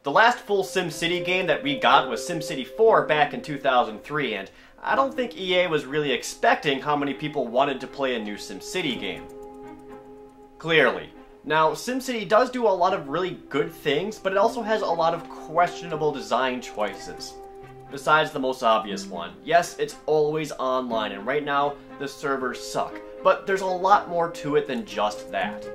The last full SimCity game that we got was SimCity 4 back in 2003, and I don't think EA was really expecting how many people wanted to play a new SimCity game. Clearly. Now, SimCity does do a lot of really good things, but it also has a lot of questionable design choices. Besides the most obvious one. Yes, it's always online, and right now, the servers suck. But there's a lot more to it than just that.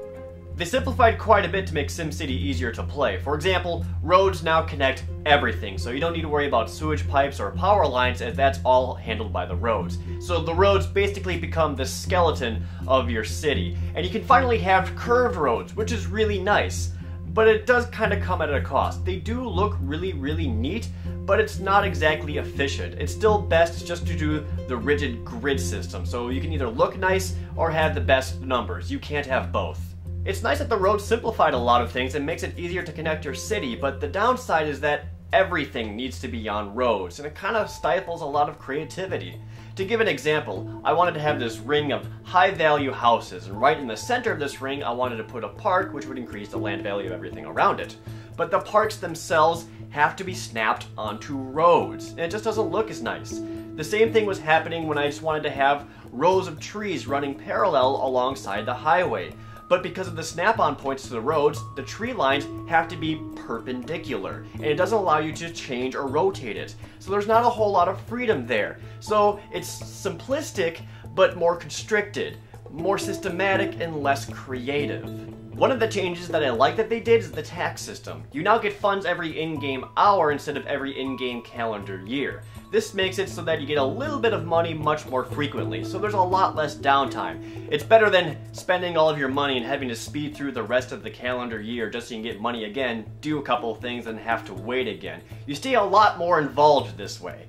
They simplified quite a bit to make SimCity easier to play. For example, roads now connect everything, so you don't need to worry about sewage pipes or power lines, as that's all handled by the roads. So the roads basically become the skeleton of your city. And you can finally have curved roads, which is really nice. But it does kind of come at a cost. They do look really, really neat, but it's not exactly efficient. It's still best just to do the rigid grid system, so you can either look nice or have the best numbers. You can't have both. It's nice that the road simplified a lot of things and makes it easier to connect your city, but the downside is that everything needs to be on roads, and it kind of stifles a lot of creativity. To give an example, I wanted to have this ring of high-value houses, and right in the center of this ring I wanted to put a park, which would increase the land value of everything around it. But the parks themselves have to be snapped onto roads, and it just doesn't look as nice. The same thing was happening when I just wanted to have rows of trees running parallel alongside the highway. But because of the snap-on points to the roads, the tree lines have to be perpendicular, and it doesn't allow you to change or rotate it. So there's not a whole lot of freedom there. So it's simplistic, but more constricted, more systematic, and less creative. One of the changes that I like that they did is the tax system. You now get funds every in-game hour instead of every in-game calendar year. This makes it so that you get a little bit of money much more frequently, so there's a lot less downtime. It's better than spending all of your money and having to speed through the rest of the calendar year just so you can get money again, do a couple of things, and have to wait again. You stay a lot more involved this way.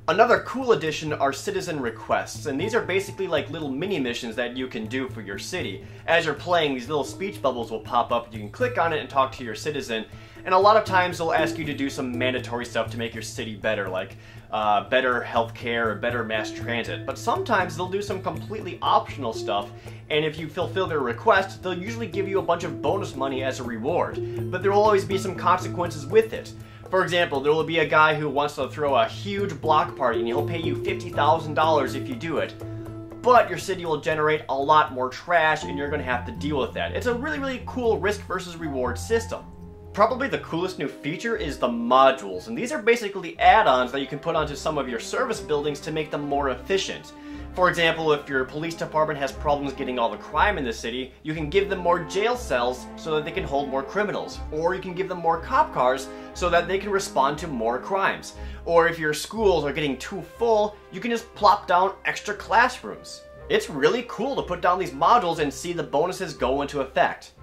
Another cool addition are citizen requests, and these are basically like little mini missions that you can do for your city. As you're playing, these little speech bubbles will pop up, you can click on it and talk to your citizen, and a lot of times they'll ask you to do some mandatory stuff to make your city better, like better healthcare or better mass transit. But sometimes they'll do some completely optional stuff, and if you fulfill their request, they'll usually give you a bunch of bonus money as a reward, but there will always be some consequences with it. For example, there will be a guy who wants to throw a huge block party and he'll pay you $50,000 if you do it. But your city will generate a lot more trash and you're going to have to deal with that. It's a really, really cool risk versus reward system. Probably the coolest new feature is the modules, and these are basically add-ons that you can put onto some of your service buildings to make them more efficient. For example, if your police department has problems getting all the crime in the city, you can give them more jail cells so that they can hold more criminals. Or you can give them more cop cars so that they can respond to more crimes. Or if your schools are getting too full, you can just plop down extra classrooms. It's really cool to put down these modules and see the bonuses go into effect.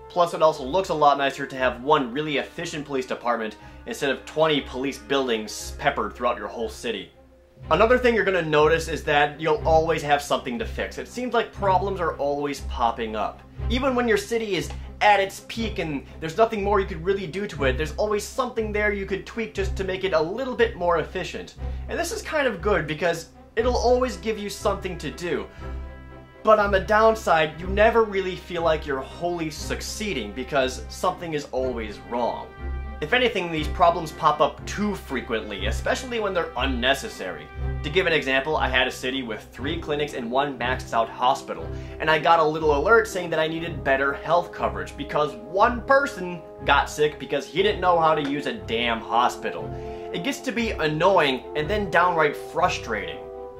Plus, it also looks a lot nicer to have one really efficient police department instead of 20 police buildings peppered throughout your whole city. Another thing you're going to notice is that you'll always have something to fix. It seems like problems are always popping up. Even when your city is at its peak and there's nothing more you could really do to it, there's always something there you could tweak just to make it a little bit more efficient. And this is kind of good because it'll always give you something to do. But on the downside, you never really feel like you're wholly succeeding because something is always wrong. If anything, these problems pop up too frequently, especially when they're unnecessary. To give an example, I had a city with 3 clinics and 1 maxed out hospital, and I got a little alert saying that I needed better health coverage because one person got sick because he didn't know how to use a damn hospital. It gets to be annoying and then downright frustrating.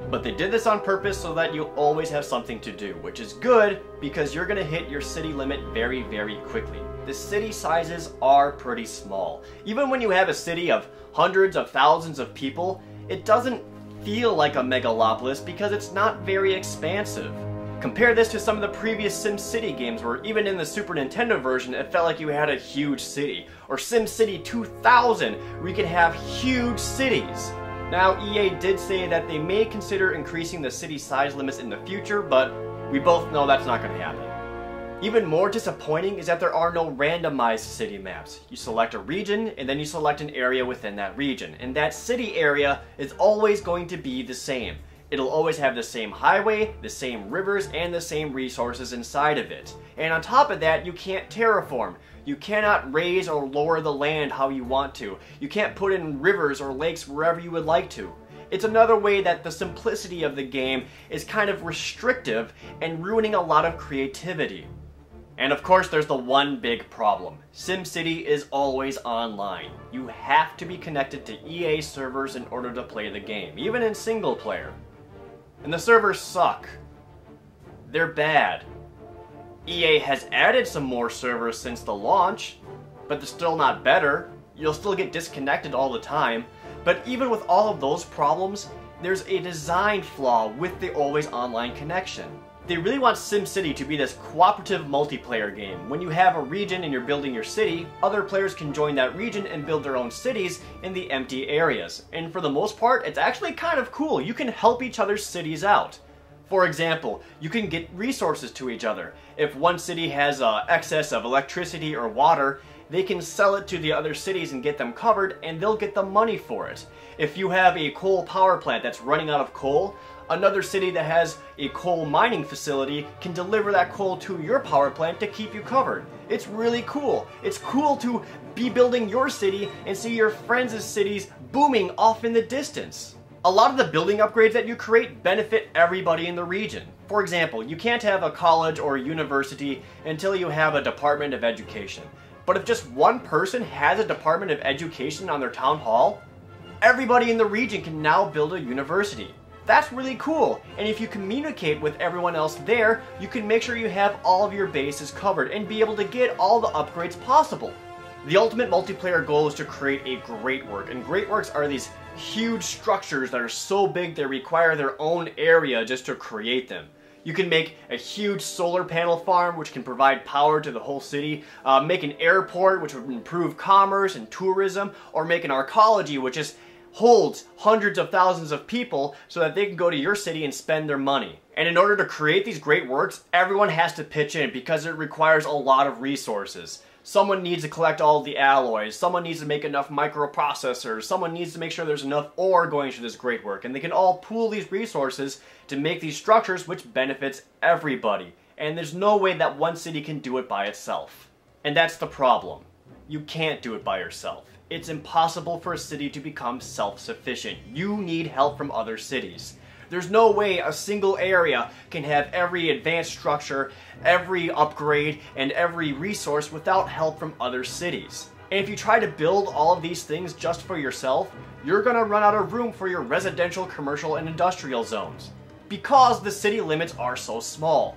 But they did this on purpose so that you'll always have something to do, which is good because you're going to hit your city limit very, very quickly. The city sizes are pretty small. Even when you have a city of hundreds of thousands of people, it doesn't feel like a megalopolis because it's not very expansive. Compare this to some of the previous SimCity games where even in the Super Nintendo version it felt like you had a huge city. Or SimCity 2000 where you could have huge cities. Now, EA did say that they may consider increasing the city size limits in the future, but we both know that's not going to happen. Even more disappointing is that there are no randomized city maps. You select a region, and then you select an area within that region, and that city area is always going to be the same. It'll always have the same highway, the same rivers, and the same resources inside of it. And on top of that, you can't terraform. You cannot raise or lower the land how you want to. You can't put in rivers or lakes wherever you would like to. It's another way that the simplicity of the game is kind of restrictive and ruining a lot of creativity. And of course, there's the one big problem. SimCity is always online. You have to be connected to EA servers in order to play the game, even in single player. And the servers suck. They're bad. EA has added some more servers since the launch, but they're still not better. You'll still get disconnected all the time. But even with all of those problems, there's a design flaw with the always online connection. They really want SimCity to be this cooperative multiplayer game. When you have a region and you're building your city, other players can join that region and build their own cities in the empty areas. And for the most part, it's actually kind of cool. You can help each other's cities out. For example, you can get resources to each other. If one city has excess of electricity or water, they can sell it to the other cities and get them covered, and they'll get the money for it. If you have a coal power plant that's running out of coal, another city that has a coal mining facility can deliver that coal to your power plant to keep you covered. It's really cool. It's cool to be building your city and see your friends' cities booming off in the distance. A lot of the building upgrades that you create benefit everybody in the region. For example, you can't have a college or a university until you have a Department of Education. But if just one person has a Department of Education on their town hall, everybody in the region can now build a university. That's really cool, and if you communicate with everyone else there, you can make sure you have all of your bases covered and be able to get all the upgrades possible. The ultimate multiplayer goal is to create a great work, and great works are these huge structures that are so big they require their own area just to create them. You can make a huge solar panel farm which can provide power to the whole city, make an airport which would improve commerce and tourism, or make an arcology which just holds hundreds of thousands of people so that they can go to your city and spend their money. And in order to create these great works, everyone has to pitch in because it requires a lot of resources. Someone needs to collect all of the alloys, someone needs to make enough microprocessors, someone needs to make sure there's enough ore going to this great work, and they can all pool these resources to make these structures which benefits everybody. And there's no way that one city can do it by itself. And that's the problem. You can't do it by yourself. It's impossible for a city to become self-sufficient. You need help from other cities. There's no way a single area can have every advanced structure, every upgrade, and every resource without help from other cities. And if you try to build all of these things just for yourself, you're gonna run out of room for your residential, commercial, and industrial zones, because the city limits are so small.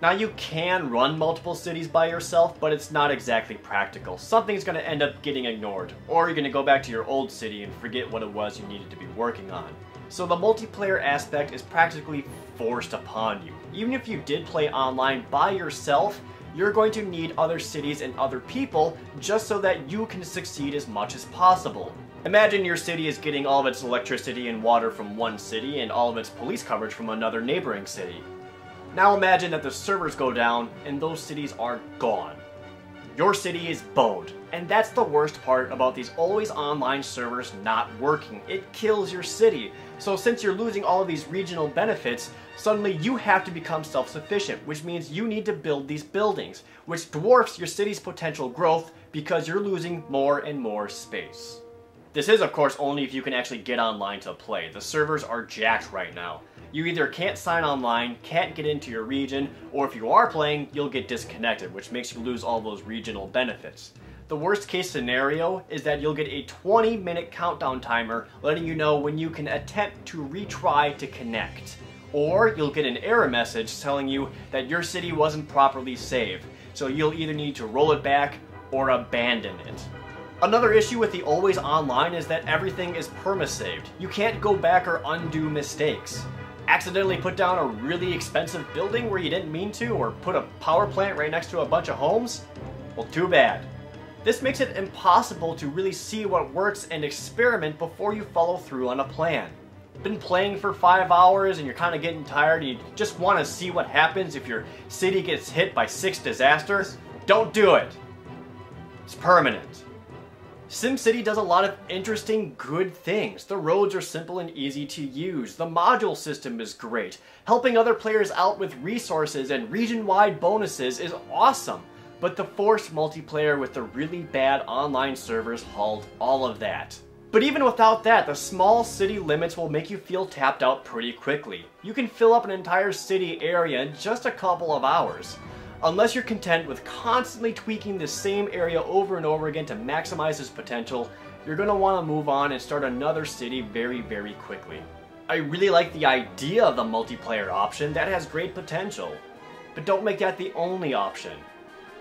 Now you can run multiple cities by yourself, but it's not exactly practical. Something's gonna end up getting ignored, or you're gonna go back to your old city and forget what it was you needed to be working on. So the multiplayer aspect is practically forced upon you. Even if you did play online by yourself, you're going to need other cities and other people just so that you can succeed as much as possible. Imagine your city is getting all of its electricity and water from one city and all of its police coverage from another neighboring city. Now imagine that the servers go down and those cities are gone. Your city is boned. And that's the worst part about these always online servers not working. It kills your city. So since you're losing all of these regional benefits, suddenly you have to become self-sufficient, which means you need to build these buildings, which dwarfs your city's potential growth because you're losing more and more space. This is, of course, only if you can actually get online to play. The servers are jacked right now. You either can't sign online, can't get into your region, or if you are playing, you'll get disconnected, which makes you lose all those regional benefits. The worst case scenario is that you'll get a 20-minute countdown timer letting you know when you can attempt to retry to connect. Or you'll get an error message telling you that your city wasn't properly saved, so you'll either need to roll it back or abandon it. Another issue with the always online is that everything is perma-saved. You can't go back or undo mistakes. Accidentally put down a really expensive building where you didn't mean to, or put a power plant right next to a bunch of homes? Well, too bad. This makes it impossible to really see what works and experiment before you follow through on a plan. Been playing for 5 hours and you're kind of getting tired and you just want to see what happens if your city gets hit by 6 disasters? Don't do it. It's permanent. SimCity does a lot of interesting, good things. The roads are simple and easy to use. The module system is great. Helping other players out with resources and region-wide bonuses is awesome. But the forced multiplayer with the really bad online servers halt all of that. But even without that, the small city limits will make you feel tapped out pretty quickly. You can fill up an entire city area in just a couple of hours. Unless you're content with constantly tweaking the same area over and over again to maximize its potential, you're going to want to move on and start another city very, very quickly. I really like the idea of the multiplayer option. That has great potential. But don't make that the only option.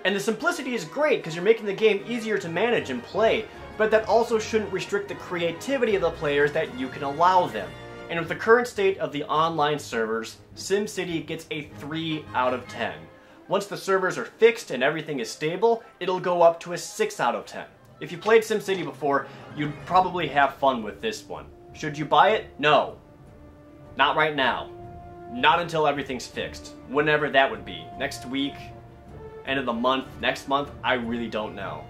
And the simplicity is great because you're making the game easier to manage and play, but that also shouldn't restrict the creativity of the players that you can allow them. And with the current state of the online servers, SimCity gets a 3 out of 10. Once the servers are fixed and everything is stable, it'll go up to a 6 out of 10. If you played SimCity before, you'd probably have fun with this one. Should you buy it? No. Not right now. Not until everything's fixed. Whenever that would be. Next week? End of the month? Next month? I really don't know.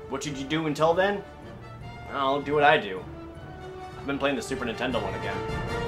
What should you do until then? I'll do what I do. I've been playing the Super Nintendo one again.